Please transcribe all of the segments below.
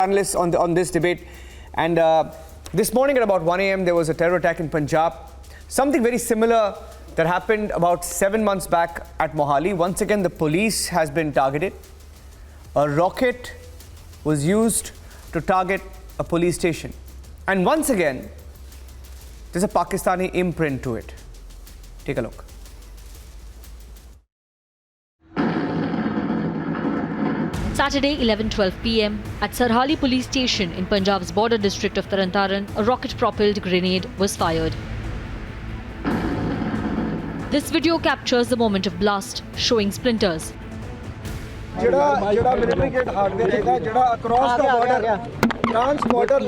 Analysts on this debate, and this morning at about 1 a.m. there was a terror attack in Punjab. Something very similar that happened about 7 months back at Mohali. Once again, the police has been targeted. A rocket was used to target a police station, and once again, there's a Pakistani imprint to it. Take a look. Saturday 11:12 p.m. at Sarhali police station in Punjab's border district of Taran, a rocket-propelled grenade was fired. This video captures the moment of blast, showing splinters. military gate across the border transporter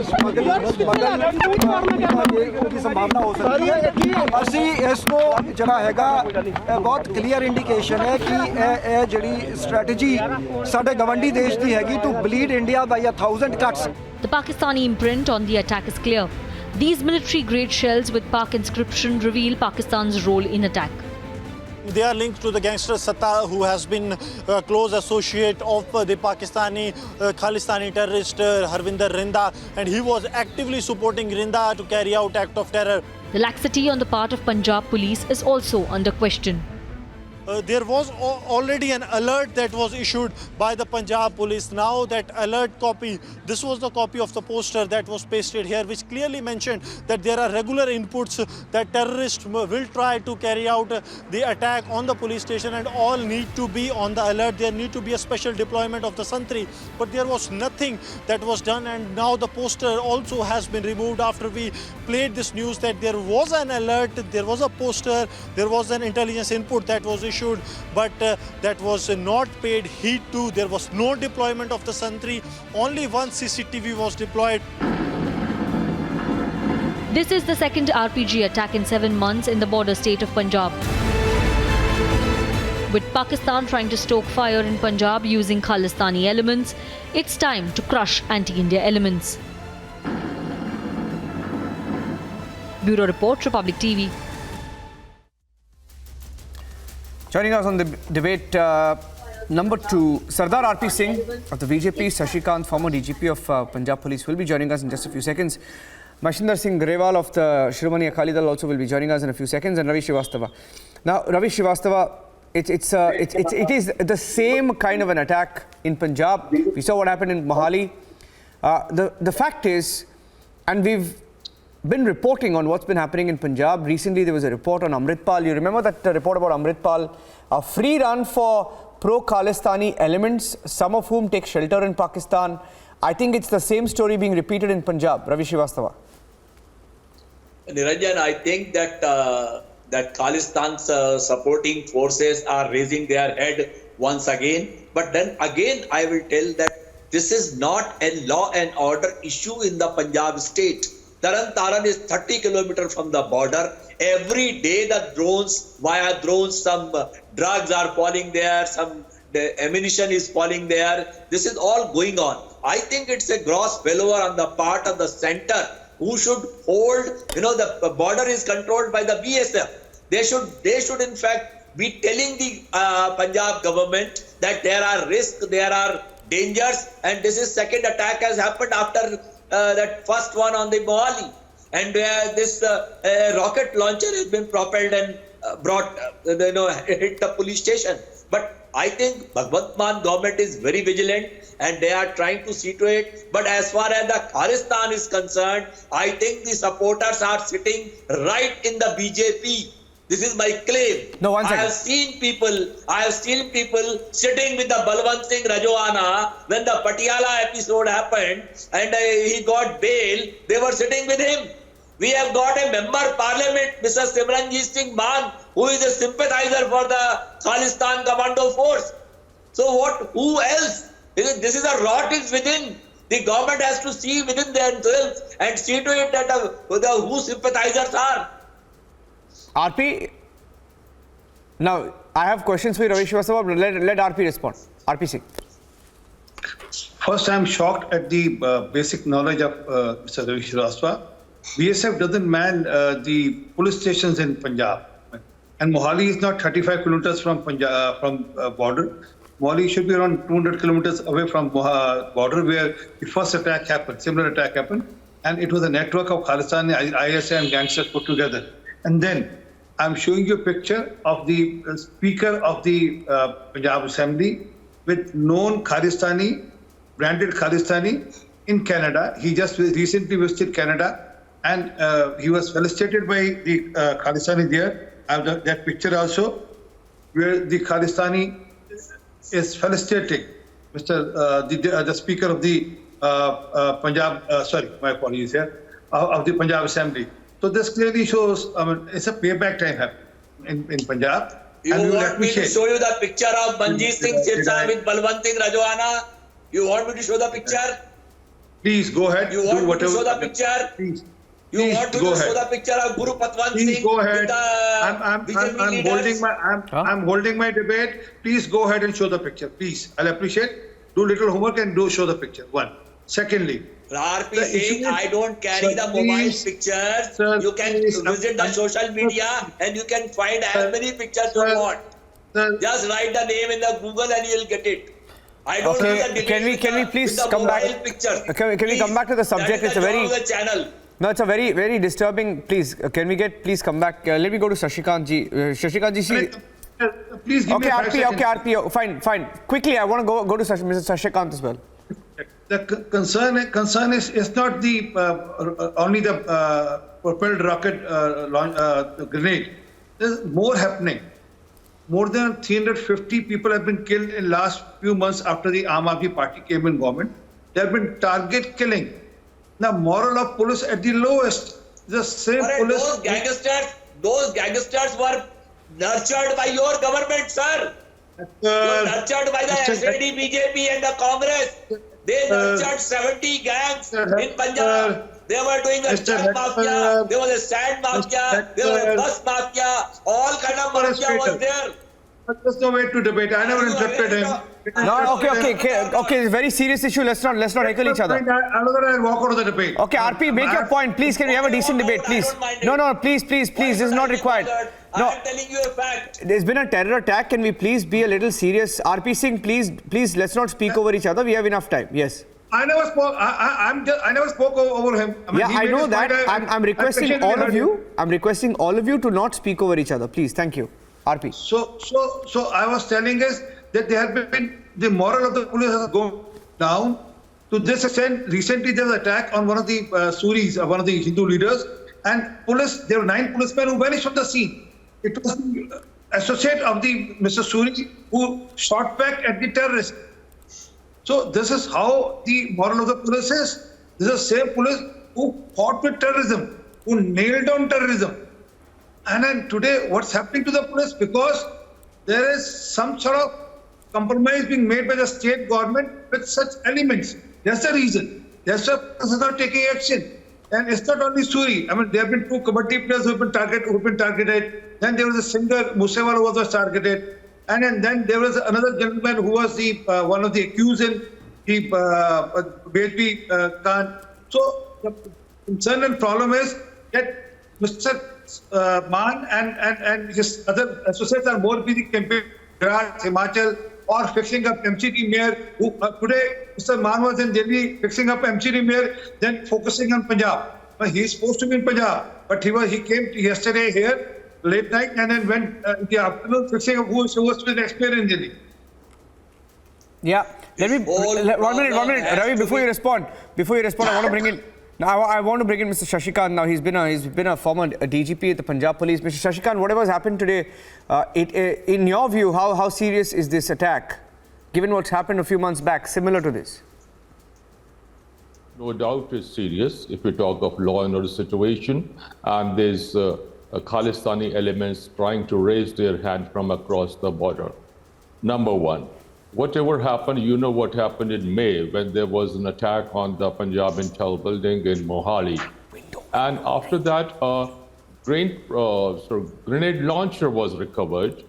की संभावना हो सकती है ਅਸੀਂ ਇਸ ਤੋਂ ਜਿਹੜਾ ਹੈਗਾ ਬਹੁਤ ਕਲੀਅਰ ਇੰਡੀਕੇਸ਼ਨ ਹੈ ਕਿ ਇਹ ਜਿਹੜੀ ਸਟ੍ਰੈਟਜੀ ਸਾਡੇ ਗਵੰਡੀ ਦੇਸ਼ ਦੀ ਹੈਗੀ to bleed India by 1000 cuts. The Pakistani imprint on the attack is clear. These military-grade shells with Pak inscription reveal Pakistan's role in attack. They are linked to the gangster Satta, who has been a close associate of the Pakistani Khalistani terrorist Harvinder Rinda, and he was actively supporting Rinda to carry out act of terror. The laxity on the part of Punjab police is also under question. There was already an alert that was issued by the Punjab police. Now that alert copy, this was the copy of the poster that was pasted here, which clearly mentioned that there are regular inputs that terrorists will try to carry out the attack on the police station, and all need to be on the alert. There need to be a special deployment of the Santri, but there was nothing that was done, and now the poster also has been removed after we played this news that there was an alert, there was a poster, there was an intelligence input that was issued, but that was not paid heed to. There was no deployment of the Santri. Only one CCTV was deployed. This is the second RPG attack in 7 months in the border state of Punjab. With Pakistan trying to stoke fire in Punjab using Khalistani elements, it's time to crush anti-India elements. Bureau Report, Republic TV. Joining us on the debate, number 2, Sardar R.P. Singh of the BJP, Shashikant, former DGP of Punjab Police, will be joining us in just a few seconds. Mashinder Singh Grewal of the Shiromani Akali Dal also will be joining us in a few seconds, and Ravi Srivastava. Now, Ravi Srivastava, it is the same kind of an attack in Punjab. We saw what happened in Mohali. The fact is, and we've been reporting on what's been happening in Punjab. Recently, there was a report on Amritpal. You remember that report about Amritpal? A free run for pro-Khalistani elements, some of whom take shelter in Pakistan. I think it's the same story being repeated in Punjab. Ravi Srivastava. Niranjan, I think that Khalistan's supporting forces are raising their head once again. But then again, I will tell that this is not a law and order issue in the Punjab state. Taran is 30 kilometers from the border. Every day via drones, some drugs are falling there, the ammunition is falling there. This is all going on. I think it's a gross failure on the part of the center, who should hold, the border is controlled by the BSF. They should in fact be telling the Punjab government that there are risks, there are dangers, and this is second attack has happened after that first one on the Mohali, and this rocket launcher has been propelled and hit the police station. But I think Bhagwant Mann government is very vigilant and they are trying to see to it. But as far as the Khalistan is concerned, I think the supporters are sitting right in the BJP. This is my claim. No, one second. I have seen people sitting with the Balwant Singh Rajwana when the Patiala episode happened and he got bail. They were sitting with him. We have got a member parliament, Mr. Simranjit Singh Mann, who is a sympathizer for the Khalistan Commando Force. So who else? This is a rot is within. The government has to see within themselves and see to it that who sympathizers are. RP, now I have questions for you, Ravi Srivastava, but let RP respond. RP Singh. First, I'm shocked at the basic knowledge of Mr. Ravi Srivastava. BSF doesn't man the police stations in Punjab, and Mohali is not 35 kilometers from border. Moli should be around 200 kilometers away from border where the first attack happened, similar attack happened. And it was a network of Khalistani, ISA and gangsters put together. And then I'm showing you a picture of the Speaker of the Punjab Assembly with known Khalistani, branded Khalistani in Canada. He just recently visited Canada and he was felicitated by the Khalistani there. I have that picture also where the Khalistani is felicitating the Speaker of the Punjab, my apologies here, of the Punjab Assembly. So this clearly shows, it's a payback time happening in Punjab. You and want me to show you the picture of Manjeet Singh Sirsa with Balwant Singh Rajwana? You want me to show the picture? Please go ahead. You want me to show the picture? Please. You want me to show the picture of Guru Patwant Please Singh go ahead. with the I'm holding my debate. Please go ahead and show the picture. Please, I'll appreciate. Do little homework and show the picture. One. Secondly, RP saying I don't carry the mobile pictures. You can visit the social media and you can find as many pictures you want. Just write the name in the Google and you will get it. I don't do the debate Can we please come back? Pictures. Can we come back to the subject? It's a very channel. No, it's a very, very disturbing. Please, please come back. Let me go to Shashikant ji. Shashikant ji, see. Please give me 5 seconds. Okay, RP, fine. Quickly, I want to go to Mr. Shashikant as well. The concern is not the only the propelled rocket grenade. There's more happening. More than 350 people have been killed in last few months after the Aam Aadmi Party came in government. There have been target killing. The moral of police at the lowest. The same police. Those gangsters were nurtured by your government, sir. Nurtured by the SAD, BJP and the Congress. They nurtured 70 gangs in Punjab. They were doing a truck mafia, there was a sand mafia, there was a bus mafia, all kind of mafia was there. There's no way to debate. I never interrupted him. No, okay. It's a very serious issue. Let's not heckle each other. I'll walk out of the debate. Okay, RP, make your point. Please, can we have a decent debate, please? No, please. This is not required. No, I'm telling you a fact. There's been a terror attack. Can we please be a little serious? RP Singh, please, let's not speak over each other. We have enough time. Yes. I never spoke. I never spoke over him. I know that. I'm requesting all of you. I'm requesting all of you to not speak over each other. Please, thank you. RP. So I was telling us that there have been the moral of the police has gone down to this extent. Recently, there was an attack on one of the Suris, one of the Hindu leaders, and there were 9 policemen who vanished from the scene. It was the associate of the Mr. Suri who shot back at the terrorist. So this is how the moral of the police is. This is the same police who fought with terrorism, who nailed down terrorism. And then today, what's happening to the police? Because there is some sort of compromise being made by the state government with such elements. That's the reason. That's why police is not taking action. And it's not only Suri. There have been 2 kabaddi players who have been targeted. Then there was a singer, Musewal, who was targeted. And then there was another gentleman who was the one of the accused in the Bejbi Khan. So the concern and problem is that Mr. Maan and his other associates are more busy campaigning Gujarat, Himachal, or fixing up MCD mayor. Who today Mr. Maan was in Delhi fixing up MCD mayor, then focusing on Punjab. But he's supposed to be in Punjab, but he came yesterday here late night and then went in the afternoon fixing up who was supposed to be the next mayor in Delhi. Yeah. Let me 1 minute, Ravi. Before you respond, I want to bring in. Now, I want to bring in Mr. Shashikant. Now, he's been a former DGP at the Punjab Police. Mr. Shashikant, whatever has happened today, in your view, how serious is this attack, given what's happened a few months back, similar to this? No doubt it's serious if we talk of law and order situation, and there's Khalistani elements trying to raise their hand from across the border. Number one. Whatever happened, you know what happened in May when there was an attack on the Punjab Intel building in Mohali. And after that, a grenade launcher was recovered,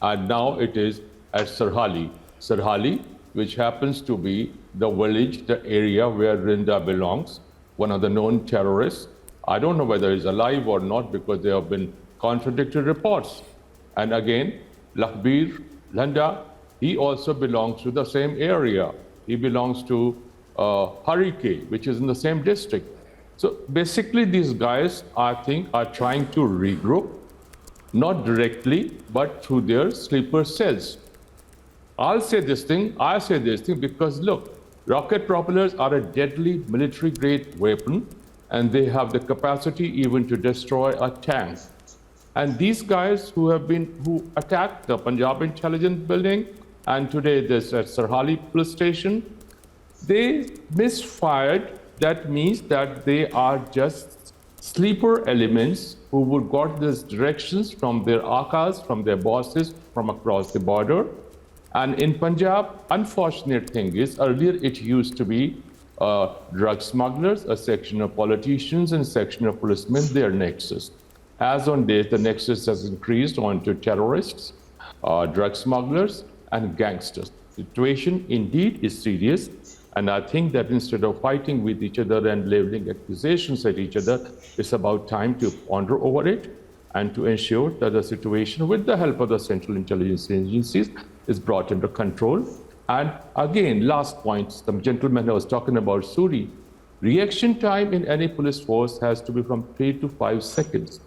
and now it is at Sirhali. Sirhali, which happens to be the village, the area where Rinda belongs, one of the known terrorists. I don't know whether he's alive or not because there have been contradictory reports. And again, Lakhbir, Landa, he also belongs to the same area. He belongs to Harike, which is in the same district. So basically, these guys, I think, are trying to regroup, not directly, but through their sleeper cells. I say this thing because look, rocket propellers are a deadly military-grade weapon, and they have the capacity even to destroy a tank. And these guys who attacked the Punjab intelligence building, and today this at Sarhali police station, they misfired. That means that they are just sleeper elements who would got these directions from their akas, from their bosses, from across the border. And in Punjab, unfortunate thing is, earlier it used to be drug smugglers, a section of politicians, and a section of policemen, their nexus. As on date, the nexus has increased onto terrorists, drug smugglers, and gangsters. The situation indeed is serious, and I think that instead of fighting with each other and leveling accusations at each other, it's about time to ponder over it and to ensure that the situation, with the help of the central intelligence agencies, is brought under control. And again, last point, the gentleman who was talking about Suri, reaction time in any police force has to be from 3 to 5 seconds.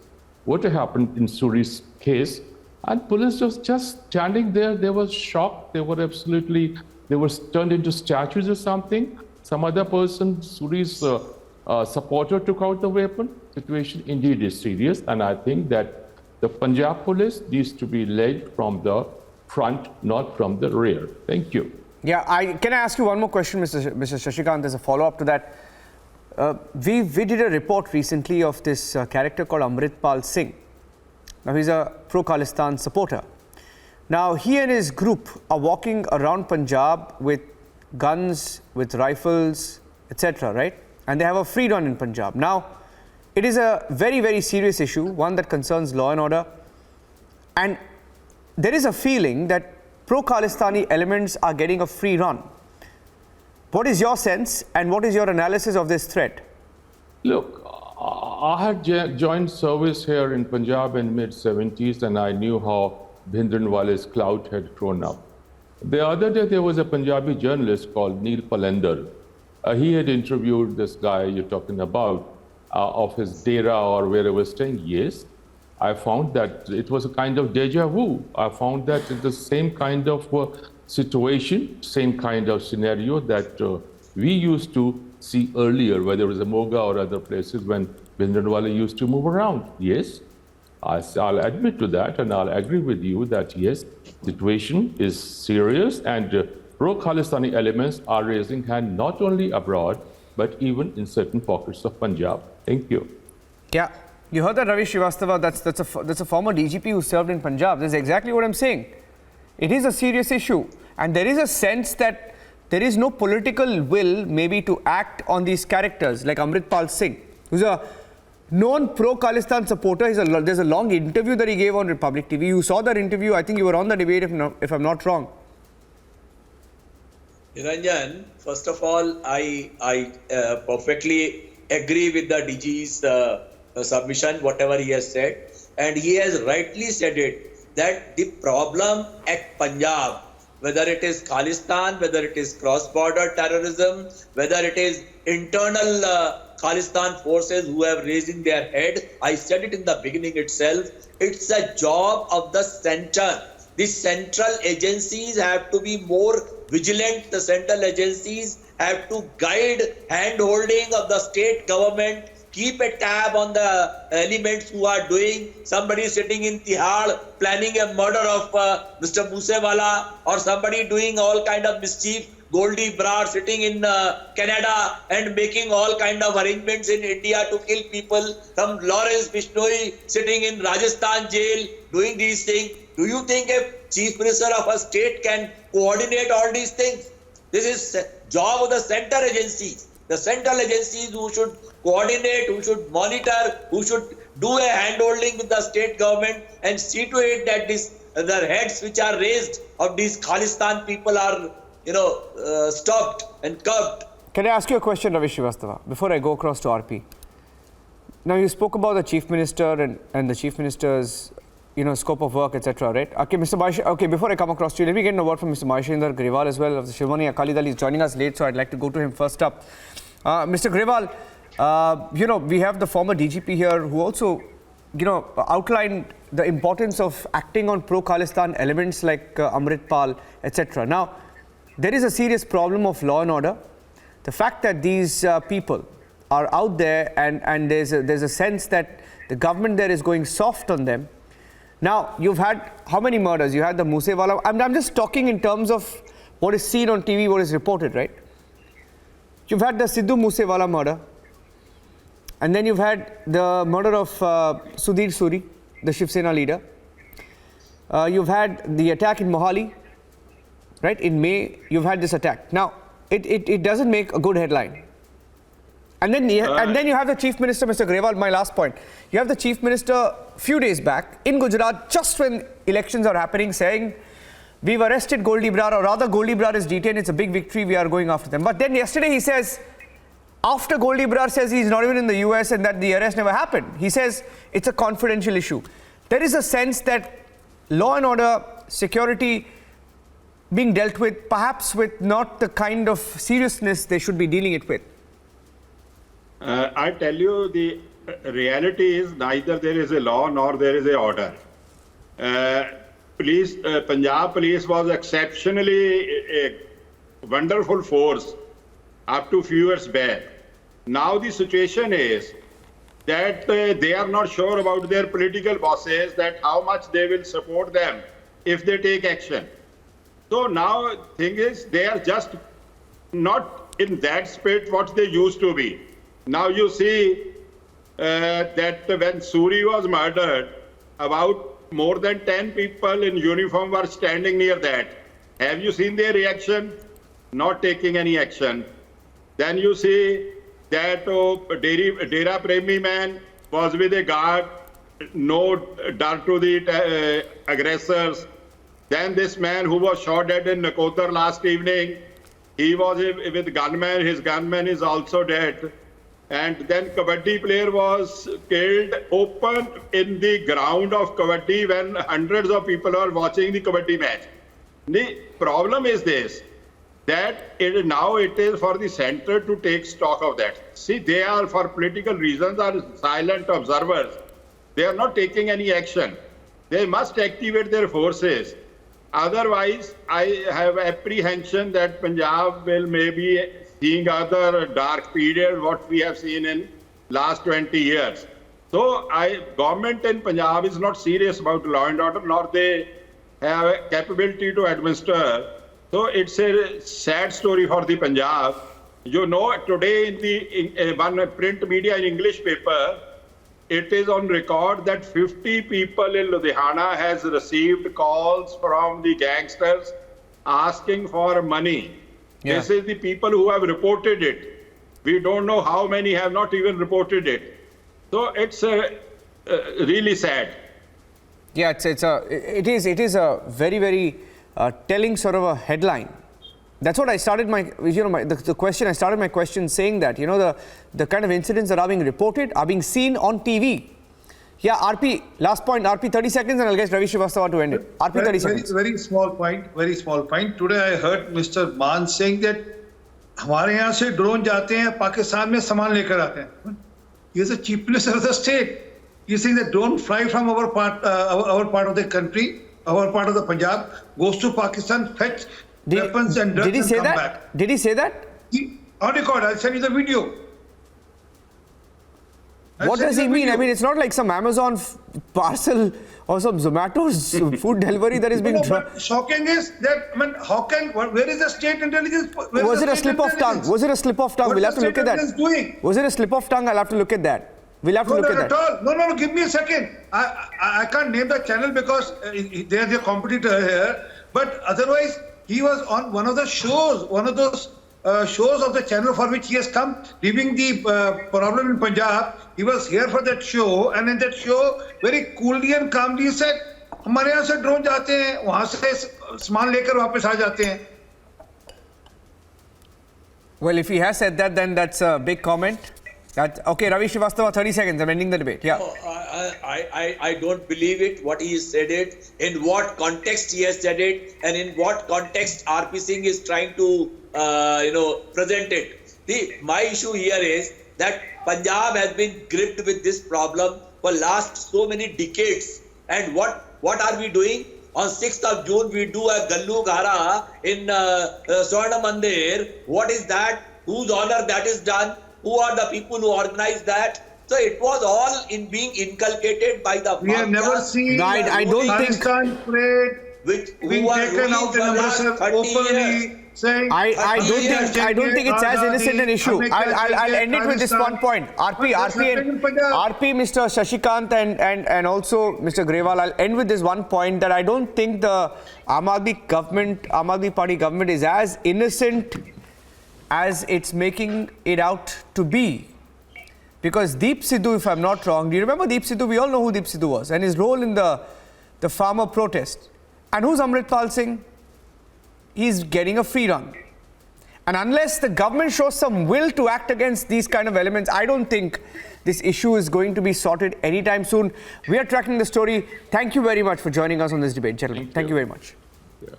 What happened in Suri's case, and police was just standing there, they were shocked, they were turned into statues or something. Some other person, Suri's supporter, took out the weapon. Situation indeed is serious, and I think that the Punjab police needs to be led from the front, not from the rear. Thank you. Yeah, can I ask you one more question, Mr. Shashikant, as a follow-up to that? We did a report recently of this character called Amritpal Singh. Now, he's a pro-Khalistan supporter. Now, he and his group are walking around Punjab with guns, with rifles, etc., right? And they have a free run in Punjab. Now, it is a very, very serious issue, one that concerns law and order. And there is a feeling that pro-Khalistani elements are getting a free run. What is your sense and what is your analysis of this threat? Look, I had joined service here in Punjab in mid-70s, and I knew how Bhindranwale's clout had grown up. The other day, there was a Punjabi journalist called Neil Palender. He had interviewed this guy you're talking about of his dera or where he was staying. Yes, I found that it was a kind of deja vu. I found that it's the same kind of situation, same kind of scenario that we used to see earlier, whether it was a Moga or other places when Bhindranwale used to move around. Yes, I'll admit to that, and I'll agree with you that yes, situation is serious, and pro-Khalistani elements are raising hand not only abroad, but even in certain pockets of Punjab. Thank you. Yeah, you heard that, Ravi Srivastava. That's a former DGP who served in Punjab. That's exactly what I'm saying. It is a serious issue, and there is a sense that there is no political will maybe to act on these characters like Amritpal Singh, who's a known pro-Khalistan supporter. There's a long interview that he gave on Republic TV. You saw that interview. I think you were on the debate, if I'm not wrong. Niranjan, first of all, I perfectly agree with the DG's submission, whatever he has said. And he has rightly said it, that the problem at Punjab, whether it is Khalistan, whether it is cross-border terrorism, whether it is internal Khalistan forces who have raising their head, I said it in the beginning itself, it's a job of the center. The central agencies have to be more vigilant. The central agencies have to guide hand-holding of the state government, keep a tab on the elements who are doing. Somebody sitting in Tihar planning a murder of Mr. Moosewala, or somebody doing all kind of mischief. Goldie Brar sitting in Canada and making all kind of arrangements in India to kill people. Some Lawrence Bishnoi sitting in Rajasthan jail doing these things. Do you think a chief minister of a state can coordinate all these things? This is job of the central agencies. The central agencies who should coordinate, who should monitor, who should do a hand-holding with the state government and see to it that the heads which are raised of these Khalistan people are, stopped and curbed. Can I ask you a question, Ravi Srivastava, before I go across to RP? Now, you spoke about the Chief Minister and the Chief Minister's scope of work, etc. Right? Okay, Mr. Okay, before I come across to you, let me get a word from Mr. Maheshwar Grewal as well of the Shivamani Akali Dal. He's joining us late, so I'd like to go to him first up. Mr. Grewal, we have the former DGP here who also, outlined the importance of acting on pro-Khalistan elements like Amritpal, etc. Now, there is a serious problem of law and order. The fact that these people are out there and there's a sense that the government there is going soft on them. Now, you've had how many murders? You had the Moosewala. I'm just talking in terms of what is seen on TV, what is reported, right? You've had the Sidhu Moosewala murder. And then you've had the murder of Sudhir Suri, the Shiv Sena leader. You've had the attack in Mohali, right? In May, you've had this attack. Now, it doesn't make a good headline. And then you have the Chief Minister, Mr. Grewal, my last point. You have the Chief Minister a few days back in Gujarat, just when elections are happening, saying, we've arrested Goldie Brar, or rather Goldie Brar is detained, it's a big victory, we are going after them. But then yesterday he says, after Goldie Brar says he's not even in the US and that the arrest never happened, he says it's a confidential issue. There is a sense that law and order, security being dealt with, perhaps with not the kind of seriousness they should be dealing it with. I tell you, the reality is neither there is a law nor there is a order. Punjab police was exceptionally a wonderful force up to few years back. Now the situation is that they are not sure about their political bosses, that how much they will support them if they take action. So now thing is, they are just not in that spirit what they used to be. Now you see that when Suri was murdered, about more than 10 people in uniform were standing near that. Have you seen their reaction? Not taking any action. Then you see that Dera Premi man was with a guard, no dare to the aggressors. Then this man who was shot dead in Nakotar last evening, he was with gunman, his gunman is also dead. And then Kabaddi player was killed open in the ground of Kabaddi when hundreds of people are watching the Kabaddi match. The problem is this, that now it is for the center to take stock of that. See, they are, for political reasons, are silent observers. They are not taking any action. They must activate their forces. Otherwise, I have apprehension that Punjab will maybe seeing other dark period what we have seen in last 20 years. So government in Punjab is not serious about law and order, nor they have a capability to administer. So it's a sad story for the Punjab. You know, today in one print media in English paper, it is on record that 50 people in Ludhiana has received calls from the gangsters asking for money. Yeah. This is the people who have reported it. We don't know how many have not even reported it. So it's really sad. Yeah, it is a very, very telling sort of a headline. That's what I started the question. I started my question saying that, the kind of incidents that are being reported are being seen on TV. Yeah, RP, last point, RP 30 seconds and I'll get Ravi Srivastava to end it. RP 30 seconds. Very small point. Today I heard Mr. Maan saying that हमारे यहाँ से drone जाते हैं पाकिस्तान में सामान लेकर आते हैं. He is the chief minister of the state. He is saying that drone fly from our part of the country, our part of the Punjab, goes to Pakistan, fetch weapons and drugs and come back. Did he say that? On record, I'll send you the video. What does he mean? I mean, it's not like some Amazon parcel or some Zomato's food delivery that is being dropped. Shocking is that, where is the state intelligence? Was it a slip of tongue? We'll have to look at that. Was it a slip of tongue? I'll have to look at that. We'll have to look at that. No, give me a second. I can't name the channel because they are the competitor here. But otherwise, he was on one of the shows, shows of the channel for which he has come, leaving the problem in Punjab. He was here for that show, and in that show, very coolly and calmly said, हमारे यहाँ से drone जाते हैं, वहाँ से सामान लेकर वापस आ जाते हैं. Well, if he has said that, then that's a big comment. Okay, Ravi Srivastava, 30 seconds. I'm ending the debate. Yeah. I don't believe it, what he said it, in what context he has said it, and in what context RP Singh is trying to, present it. My issue here is that Punjab has been gripped with this problem for last so many decades. And what are we doing? On 6th of June, we do a Gallu Ghara in Swarna Mandir. What is that? Whose honor that is done? Who are the people who organized that? So it was all being inculcated by the We have never seen I don't think Pakistan parade being taken out in Amritsar openly. Saying, I don't think it's as innocent an issue. I'll end it with this one point. RP, Mr. Shashikant and also Mr. Grewal, I'll end with this one point that I don't think the Aam Aadmi Party government is as innocent as it's making it out to be. Because Deep Sidhu, if I'm not wrong, do you remember Deep Sidhu? We all know who Deep Sidhu was and his role in the farmer protest. And who's Amritpal Singh? He's getting a free run. And unless the government shows some will to act against these kind of elements, I don't think this issue is going to be sorted anytime soon. We are tracking the story. Thank you very much for joining us on this debate, gentlemen. Thank you very much. Yeah.